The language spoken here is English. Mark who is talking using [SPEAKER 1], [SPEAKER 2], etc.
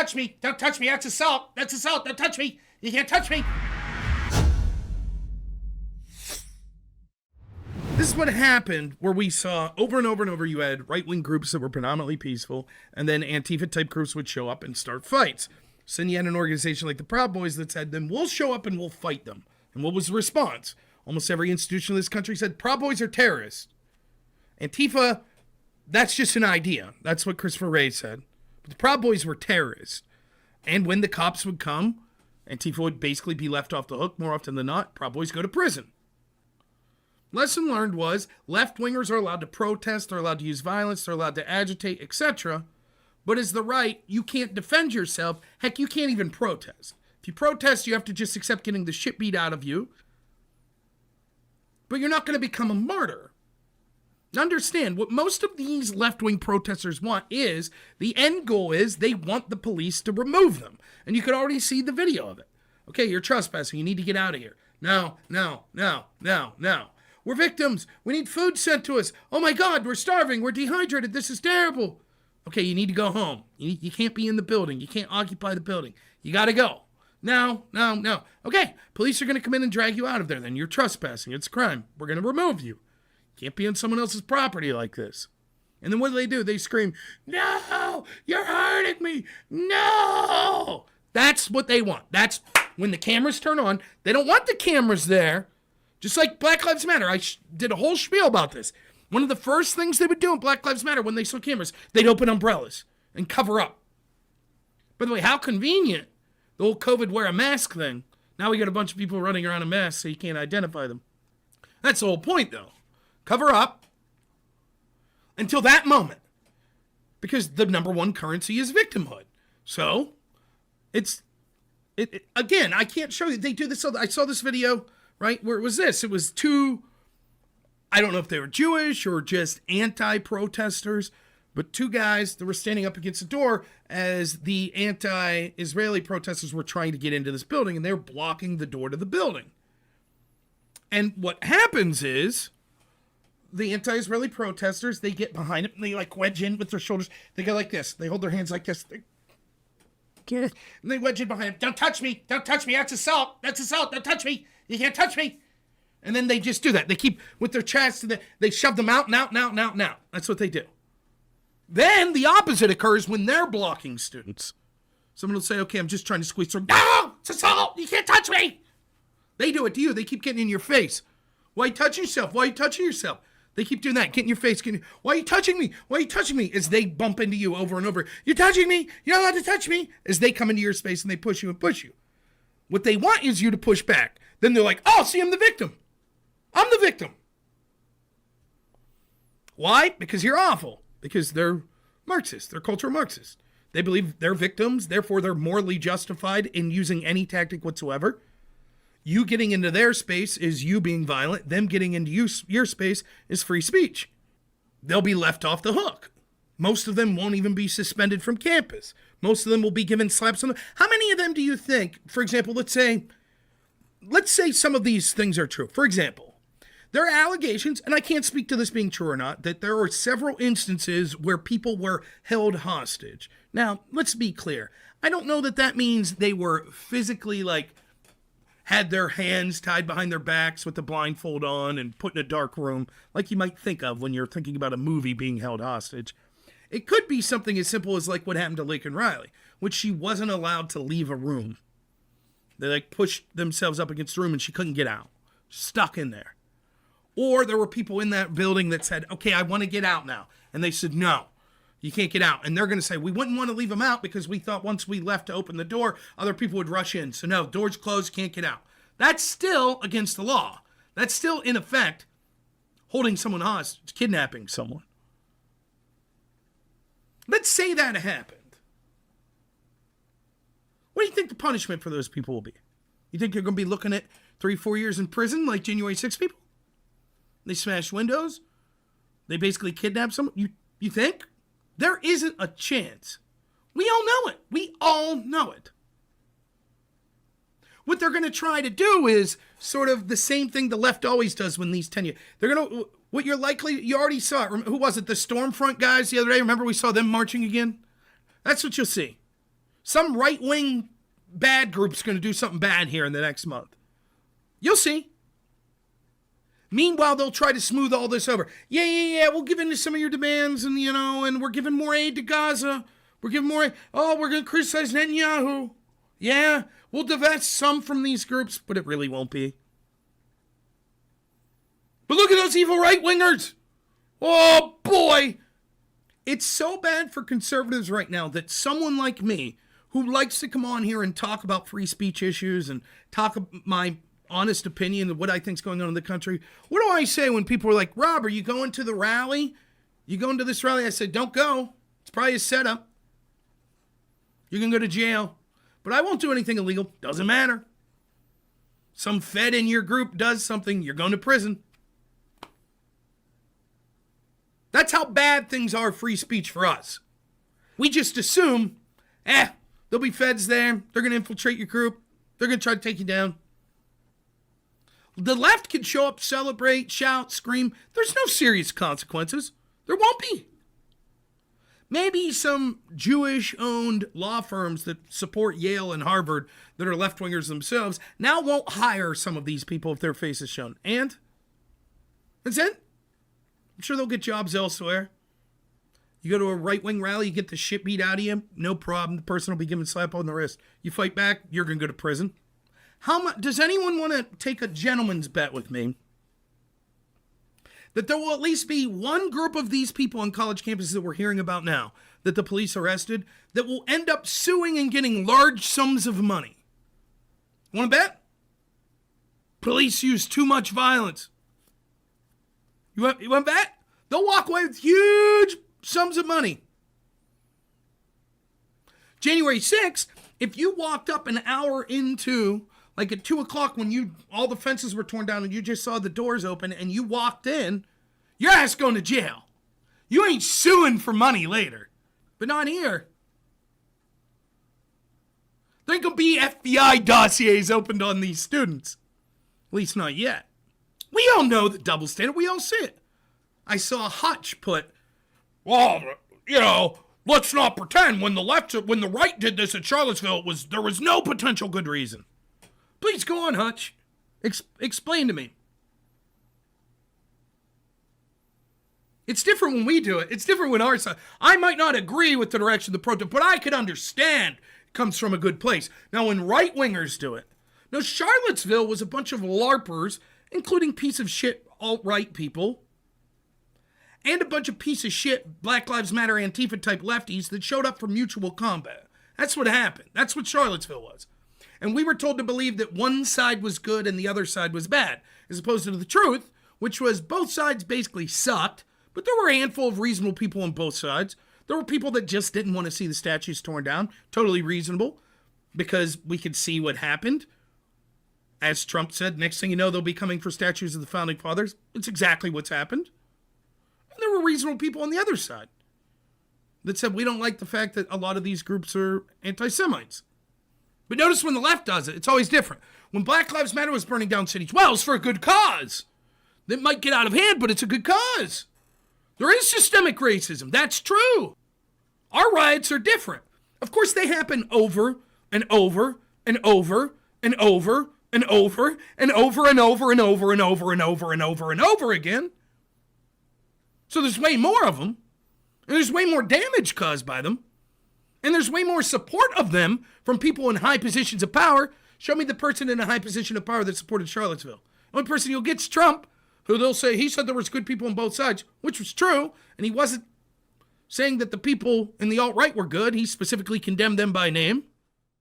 [SPEAKER 1] touch me. Don't touch me. That's assault. That's assault. Don't touch me. You can't touch me. This is what happened where we saw over and over and over you had right-wing groups that were predominantly peaceful, and then Antifa-type groups would show up and start fights. So then you had an organization like the Proud Boys that said, then we'll show up and we'll fight them. And what was the response? Almost every institution in this country said, Proud Boys are terrorists. Antifa, that's just an idea. That's what Christopher Wray said. But the Proud Boys were terrorists. And when the cops would come, Antifa would basically be left off the hook more often than not. Proud Boys go to prison. Lesson learned was left-wingers are allowed to protest, they're allowed to use violence, they're allowed to agitate, etc. But as the right, you can't defend yourself. Heck, you can't even protest. If you protest, you have to just accept getting the shit beat out of you. But you're not going to become a martyr. Understand, what most of these left-wing protesters want is, the end goal is they want the police to remove them. And you could already see the video of it. Okay, you're trespassing, you need to get out of here. No. We're victims. We need food sent to us. Oh my God, we're starving. We're dehydrated. This is terrible. Okay, you need to go home. You can't be in the building. You can't occupy the building. You got to go. No. Okay, police are going to come in and drag you out of there then. You're trespassing. It's a crime. We're going to remove you. You can't be on someone else's property like this. And then what do? They scream, no, you're hurting me. No. That's what they want. That's when the cameras turn on. They don't want the cameras there. Just like Black Lives Matter. I did a whole spiel about this. One of the first things they would do in Black Lives Matter when they saw cameras, they'd open umbrellas and cover up. By the way, how convenient. The whole COVID wear a mask thing. Now we got a bunch of people running around in masks so you can't identify them. That's the whole point, though. Cover up until that moment. Because the number one currency is victimhood. So, again, I can't show you. They do this. I saw this video, right? Where it was this. It was two, I don't know if they were Jewish or just anti-protesters, but two guys that were standing up against the door as the anti-Israeli protesters were trying to get into this building, and they were blocking the door to the building. And what happens is the anti-Israeli protesters, they get behind it and they like wedge in with their shoulders. They go like this. They hold their hands like this. They get it. And they wedge in behind them. Don't touch me. Don't touch me. That's assault. That's assault. Don't touch me. You can't touch me. And then they just do that. They keep with their chests. They shove them out and out and out and out and out. That's what they do. Then the opposite occurs when they're blocking students. Someone will say, okay, I'm just trying to squeeze through. No, it's assault. You can't touch me. They do it to you. They keep getting in your face. Why are you touching yourself? Why are you touching yourself? They keep doing that. Get in your face. Why are you touching me? Why are you touching me? As they bump into you over and over. You're touching me. You're not allowed to touch me. As they come into your space and they push you and push you. What they want is you to push back. Then they're like, oh, see, I'm the victim. I'm the victim. Why? Because you're awful. Because they're Marxist. They're cultural Marxists. They believe they're victims. Therefore, they're morally justified in using any tactic whatsoever. You getting into their space is you being violent. Them getting into your space is free speech. They'll be left off the hook. Most of them won't even be suspended from campus. Most of them will be given slaps on the... How many of them do you think, for example, let's say some of these things are true. For example, there are allegations, and I can't speak to this being true or not, that there are several instances where people were held hostage. Now, let's be clear. I don't know that that means they were physically, had their hands tied behind their backs with the blindfold on and put in a dark room, like you might think of when you're thinking about a movie being held hostage. It could be something as simple as what happened to Lincoln Riley, which she wasn't allowed to leave a room. They pushed themselves up against the room and she couldn't get out. Stuck in there. Or there were people in that building that said, okay, I want to get out now. And they said, no, you can't get out. And they're going to say, we wouldn't want to leave them out because we thought once we left to open the door, other people would rush in. So no, door's closed, can't get out. That's still against the law. That's still, in effect, holding someone hostage, kidnapping someone. Let's say that happened. What do you think the punishment for those people will be? You think they're going to be looking at 3-4 years in prison like January 6 people? They smashed windows? They basically kidnapped someone? You think? There isn't a chance. We all know it. We all know it. What they're going to try to do is sort of the same thing the left always does when these tenure. They're going to, you already saw it. Who was it? The Stormfront guys the other day? Remember we saw them marching again? That's what you'll see. Some right-wing bad group's going to do something bad here in the next month. You'll see. Meanwhile, they'll try to smooth all this over. Yeah, we'll give in to some of your demands, and, and we're giving more aid to Gaza. We're giving more aid. Oh, we're going to criticize Netanyahu. Yeah, we'll divest some from these groups, but it really won't be. But look at those evil right-wingers. Oh, boy. It's so bad for conservatives right now that someone like me, who likes to come on here and talk about free speech issues and talk my honest opinion of what I think is going on in the country, what do I say when people are like, Rob, are you going to the rally? You going to this rally? I said, don't go. It's probably a setup. You can go to jail. But I won't do anything illegal. Doesn't matter. Some Fed in your group does something, you're going to prison. That's how bad things are free speech for us. We just assume, there'll be feds there. They're going to infiltrate your group. They're going to try to take you down. The left can show up, celebrate, shout, scream. There's no serious consequences. There won't be. Maybe some Jewish-owned law firms that support Yale and Harvard that are left-wingers themselves now won't hire some of these people if their face is shown. And that's it. I'm sure they'll get jobs elsewhere. You go to a right-wing rally, you get the shit beat out of you, no problem. The person will be given a slap on the wrist. You fight back, you're going to go to prison. How much does anyone want to take a gentleman's bet with me that there will at least be one group of these people on college campuses that we're hearing about now that the police arrested that will end up suing and getting large sums of money? Want to bet? Police use too much violence. You want to bet? They'll walk away with huge sums of money. January 6th, if you walked up an hour into, like at 2 o'clock when all the fences were torn down and you just saw the doors open and you walked in, your ass going to jail. You ain't suing for money later. But not here. There ain't going to be FBI dossiers opened on these students. At least not yet. We all know the double standard. We all see it. I saw Hutch put, well, let's not pretend when the right did this at Charlottesville, there was no potential good reason. Please go on, Hutch. Explain to me. It's different when we do it. It's different when our side. I might not agree with the direction of the protest, but I could understand it comes from a good place. Now, when right-wingers do it. Now, Charlottesville was a bunch of LARPers, including piece of shit alt-right people, and a bunch of piece of shit Black Lives Matter Antifa-type lefties that showed up for mutual combat. That's what happened. That's what Charlottesville was. And we were told to believe that one side was good and the other side was bad, as opposed to the truth, which was both sides basically sucked, but there were a handful of reasonable people on both sides. There were people that just didn't want to see the statues torn down. Totally reasonable, because we could see what happened. As Trump said, next thing you know, they'll be coming for statues of the Founding Fathers. It's exactly what's happened. And there were reasonable people on the other side that said, we don't like the fact that a lot of these groups are anti-Semites. But notice when the left does it, it's always different. When Black Lives Matter was burning down cities, well, it's for a good cause. It might get out of hand, but it's a good cause. There is systemic racism. That's true. Our riots are different. Of course, they happen over and over and over and over and over and over and over and over and over and over and over and over again. So there's way more of them. And there's way more damage caused by them. And there's way more support of them from people in high positions of power. Show me the person in a high position of power that supported Charlottesville. The only person you'll get's Trump, who they'll say he said there was good people on both sides, which was true, and he wasn't saying that the people in the alt-right were good. He specifically condemned them by name.